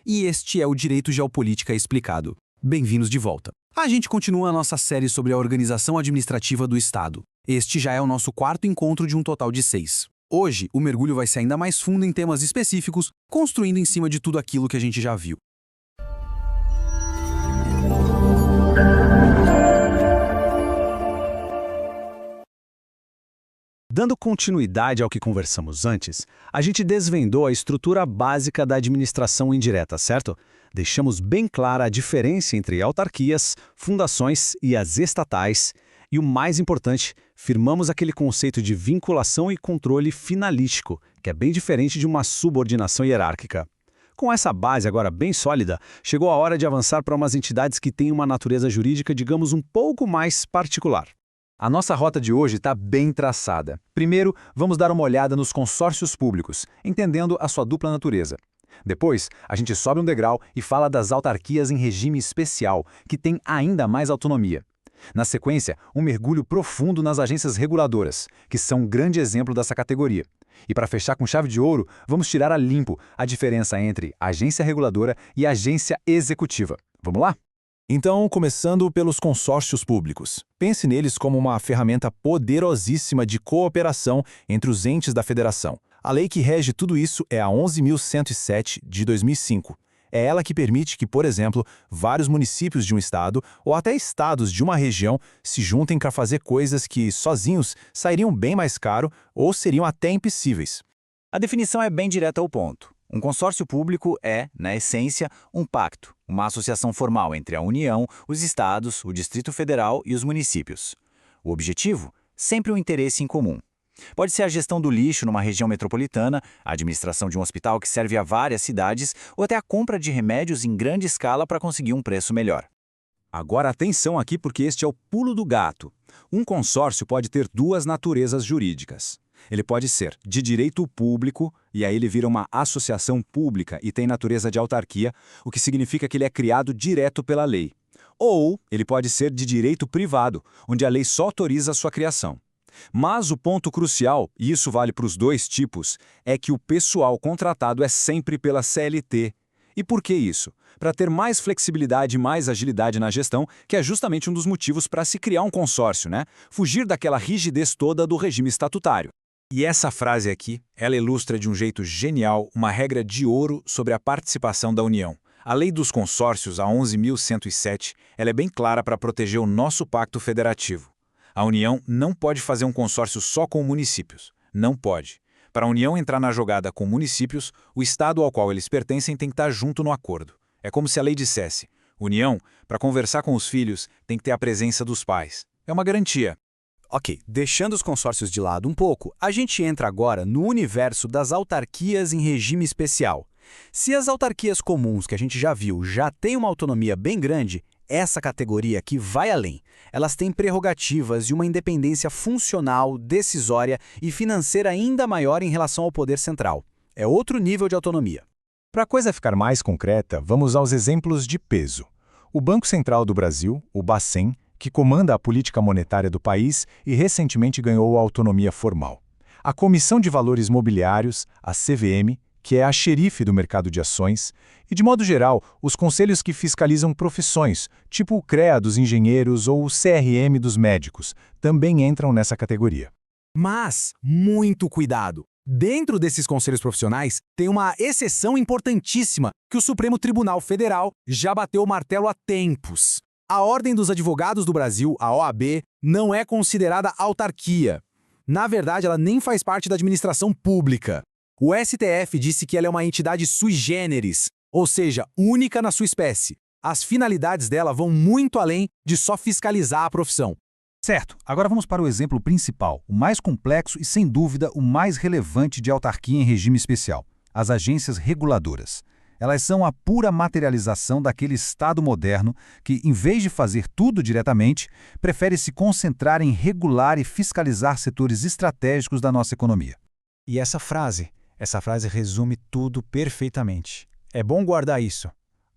e este é o Direito Geopolítica Explicado. Bem-vindos de volta. A gente continua a nossa série sobre a organização administrativa do Estado. Este já é o nosso quarto encontro de um total de 6. Hoje, o mergulho vai ser ainda mais fundo em temas específicos, construindo em cima de tudo aquilo que a gente já viu. Dando continuidade ao que conversamos antes, a gente desvendou a estrutura básica da administração indireta, certo? Deixamos bem clara a diferença entre autarquias, fundações e as estatais, e o mais importante, firmamos aquele conceito de vinculação e controle finalístico, que é bem diferente de uma subordinação hierárquica. Com essa base agora bem sólida, chegou a hora de avançar para umas entidades que têm uma natureza jurídica, digamos, um pouco mais particular. A nossa rota de hoje está bem traçada. Primeiro, vamos dar uma olhada nos consórcios públicos, entendendo a sua dupla natureza. Depois, a gente sobe um degrau e fala das autarquias em regime especial, que têm ainda mais autonomia. Na sequência, um mergulho profundo nas agências reguladoras, que são um grande exemplo dessa categoria. E para fechar com chave de ouro, vamos tirar a limpo a diferença entre agência reguladora e agência executiva. Vamos lá? Então, começando pelos consórcios públicos. Pense neles como uma ferramenta poderosíssima de cooperação entre os entes da federação. A lei que rege tudo isso é a 11.107 de 2005. É ela que permite que, por exemplo, vários municípios de um estado ou até estados de uma região se juntem para fazer coisas que, sozinhos, sairiam bem mais caro ou seriam até impossíveis. A definição é bem direta ao ponto. Um consórcio público é, na essência, um pacto, uma associação formal entre a União, os estados, o Distrito Federal e os municípios. O objetivo? Sempre um interesse em comum. Pode ser a gestão do lixo numa região metropolitana, a administração de um hospital que serve a várias cidades ou até a compra de remédios em grande escala para conseguir um preço melhor. Agora atenção aqui porque este é o pulo do gato. Um consórcio pode ter duas naturezas jurídicas. Ele pode ser de direito público, e aí ele vira uma associação pública e tem natureza de autarquia, o que significa que ele é criado direto pela lei. Ou ele pode ser de direito privado, onde a lei só autoriza a sua criação. Mas o ponto crucial, e isso vale para os dois tipos, é que o pessoal contratado é sempre pela CLT. E por que isso? Para ter mais flexibilidade e mais agilidade na gestão, que é justamente um dos motivos para se criar um consórcio, né? Fugir daquela rigidez toda do regime estatutário. E essa frase aqui, ela ilustra de um jeito genial uma regra de ouro sobre a participação da União. A lei dos consórcios, a 11.107, ela é bem clara para proteger o nosso pacto federativo. A União não pode fazer um consórcio só com municípios. Não pode. Para a União entrar na jogada com municípios, o estado ao qual eles pertencem tem que estar junto no acordo. É como se a lei dissesse: União, para conversar com os filhos, tem que ter a presença dos pais. É uma garantia. Ok, deixando os consórcios de lado um pouco, a gente entra agora no universo das autarquias em regime especial. Se as autarquias comuns que a gente já viu já têm uma autonomia bem grande, essa categoria aqui vai além. Elas têm prerrogativas e uma independência funcional, decisória e financeira ainda maior em relação ao poder central. É outro nível de autonomia. Para a coisa ficar mais concreta, vamos aos exemplos de peso. O Banco Central do Brasil, o Bacen, que comanda a política monetária do país e recentemente ganhou a autonomia formal. A Comissão de Valores Mobiliários, a CVM, que é a xerife do mercado de ações, e, de modo geral, os conselhos que fiscalizam profissões, tipo o CREA dos engenheiros ou o CRM dos médicos, também entram nessa categoria. Mas, muito cuidado! Dentro desses conselhos profissionais, tem uma exceção importantíssima que o Supremo Tribunal Federal já bateu o martelo há tempos. A Ordem dos Advogados do Brasil, a OAB, não é considerada autarquia. Na verdade, ela nem faz parte da administração pública. O STF disse que ela é uma entidade sui generis, ou seja, única na sua espécie. As finalidades dela vão muito além de só fiscalizar a profissão. Certo, agora vamos para o exemplo principal, o mais complexo e, sem dúvida, o mais relevante de autarquia em regime especial, as agências reguladoras. Elas são a pura materialização daquele Estado moderno que, em vez de fazer tudo diretamente, prefere se concentrar em regular e fiscalizar setores estratégicos da nossa economia. E essa frase resume tudo perfeitamente. É bom guardar isso.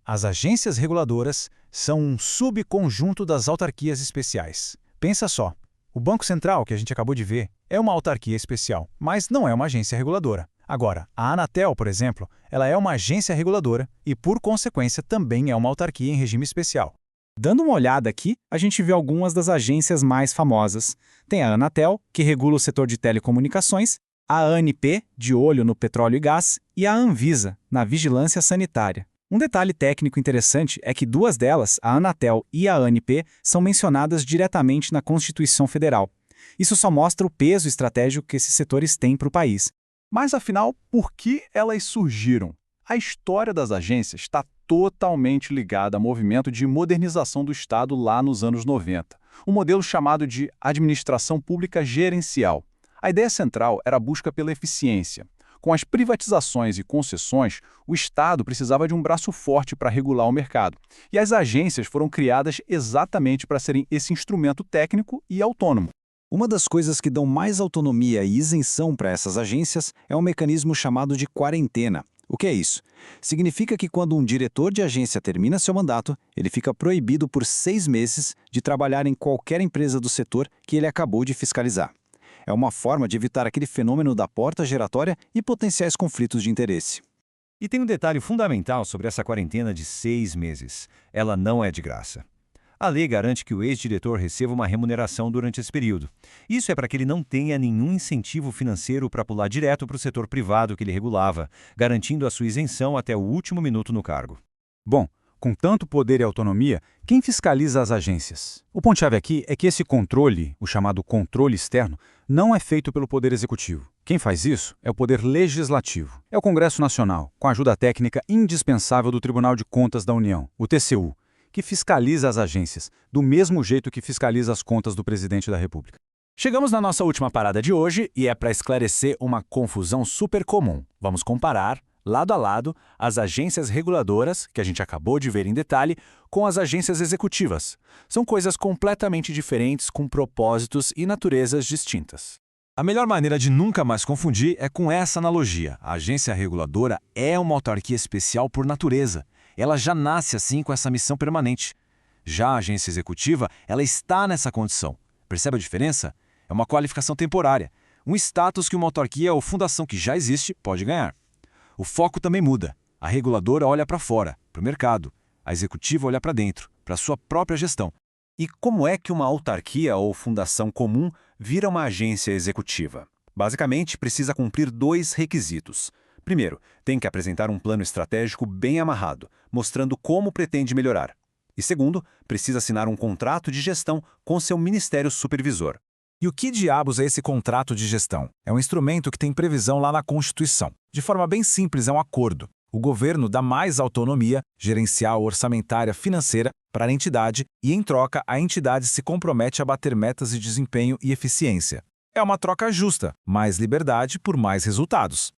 As agências reguladoras são um subconjunto das autarquias especiais. Pensa só, o Banco Central, que a gente acabou de ver, é uma autarquia especial, mas não é uma agência reguladora. Agora, a Anatel, por exemplo, ela é uma agência reguladora e, por consequência, também é uma autarquia em regime especial. Dando uma olhada aqui, a gente vê algumas das agências mais famosas. Tem a Anatel, que regula o setor de telecomunicações, a ANP, de olho no petróleo e gás, e a Anvisa, na vigilância sanitária. Um detalhe técnico interessante é que duas delas, a Anatel e a ANP, são mencionadas diretamente na Constituição Federal. Isso só mostra o peso estratégico que esses setores têm para o país. Mas, afinal, por que elas surgiram? A história das agências está totalmente ligada ao movimento de modernização do Estado lá nos anos 90, um modelo chamado de administração pública gerencial. A ideia central era a busca pela eficiência. Com as privatizações e concessões, o Estado precisava de um braço forte para regular o mercado. E as agências foram criadas exatamente para serem esse instrumento técnico e autônomo. Uma das coisas que dão mais autonomia e isenção para essas agências é um mecanismo chamado de quarentena. O que é isso? Significa que quando um diretor de agência termina seu mandato, ele fica proibido por 6 meses de trabalhar em qualquer empresa do setor que ele acabou de fiscalizar. É uma forma de evitar aquele fenômeno da porta giratória e potenciais conflitos de interesse. E tem um detalhe fundamental sobre essa quarentena de 6 meses. Ela não é de graça. A lei garante que o ex-diretor receba uma remuneração durante esse período. Isso é para que ele não tenha nenhum incentivo financeiro para pular direto para o setor privado que ele regulava, garantindo a sua isenção até o último minuto no cargo. Bom, com tanto poder e autonomia, quem fiscaliza as agências? O ponto-chave aqui é que esse controle, o chamado controle externo, não é feito pelo Poder Executivo. Quem faz isso é o Poder Legislativo. É o Congresso Nacional, com a ajuda técnica indispensável do Tribunal de Contas da União, o TCU, que fiscaliza as agências, do mesmo jeito que fiscaliza as contas do presidente da República. Chegamos na nossa última parada de hoje e é para esclarecer uma confusão super comum. Vamos comparar, lado a lado, as agências reguladoras, que a gente acabou de ver em detalhe, com as agências executivas. São coisas completamente diferentes, com propósitos e naturezas distintas. A melhor maneira de nunca mais confundir é com essa analogia. A agência reguladora é uma autarquia especial por natureza. Ela já nasce assim com essa missão permanente. Já a agência executiva, ela está nessa condição. Percebe a diferença? É uma qualificação temporária, um status que uma autarquia ou fundação que já existe pode ganhar. O foco também muda. A reguladora olha para fora, para o mercado. A executiva olha para dentro, para a sua própria gestão. E como é que uma autarquia ou fundação comum vira uma agência executiva? Basicamente, precisa cumprir 2 requisitos. Primeiro, tem que apresentar um plano estratégico bem amarrado, mostrando como pretende melhorar. E segundo, precisa assinar um contrato de gestão com seu ministério supervisor. E o que diabos é esse contrato de gestão? É um instrumento que tem previsão lá na Constituição. De forma bem simples, é um acordo. O governo dá mais autonomia gerencial orçamentária financeira para a entidade e, em troca, a entidade se compromete a bater metas de desempenho e eficiência. É uma troca justa, mais liberdade por mais resultados.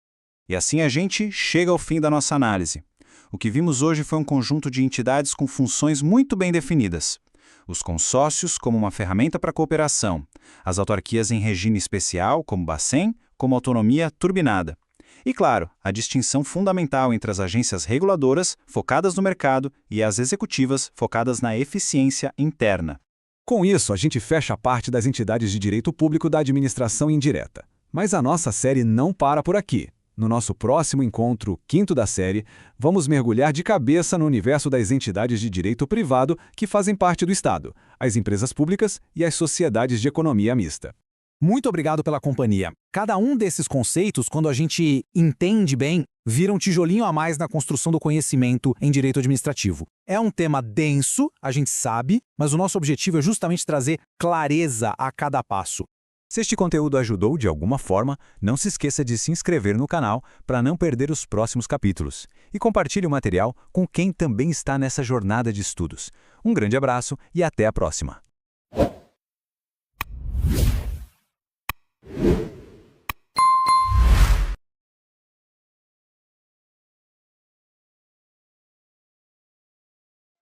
E assim a gente chega ao fim da nossa análise. O que vimos hoje foi um conjunto de entidades com funções muito bem definidas. Os consórcios como uma ferramenta para a cooperação, as autarquias em regime especial, como Bacen, como autonomia turbinada. E, claro, a distinção fundamental entre as agências reguladoras, focadas no mercado, e as executivas, focadas na eficiência interna. Com isso, a gente fecha a parte das entidades de direito público da administração indireta. Mas a nossa série não para por aqui. No nosso próximo encontro, 5º da série, vamos mergulhar de cabeça no universo das entidades de direito privado que fazem parte do Estado, as empresas públicas e as sociedades de economia mista. Muito obrigado pela companhia. Cada um desses conceitos, quando a gente entende bem, vira um tijolinho a mais na construção do conhecimento em direito administrativo. É um tema denso, a gente sabe, mas o nosso objetivo é justamente trazer clareza a cada passo. Se este conteúdo ajudou de alguma forma, não se esqueça de se inscrever no canal para não perder os próximos capítulos. E compartilhe o material com quem também está nessa jornada de estudos. Um grande abraço e até a próxima!